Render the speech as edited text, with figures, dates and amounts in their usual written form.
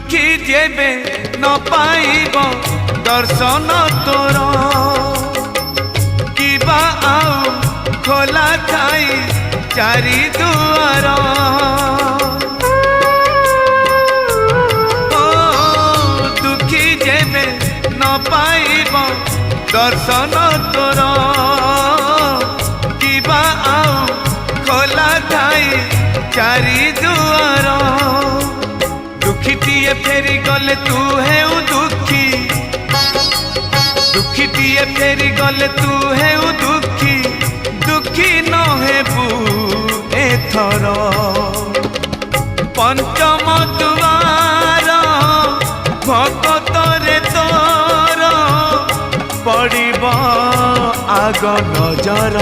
दुखी जेबे न पाइब दर्शन तोर किबा आउ खोला थाई चारि दुआर ओ दुखी जेबे न पाइब दर्शन तोर किबा आउ खोला थाई चारि दुआर दुखीटीए फेरी गले तू है दुखी दुखीटीए फेरी गले तू है दुखी दुखी न हेबू एथर पंचम दुआर भगत रे तोर पड़िब आग नजर।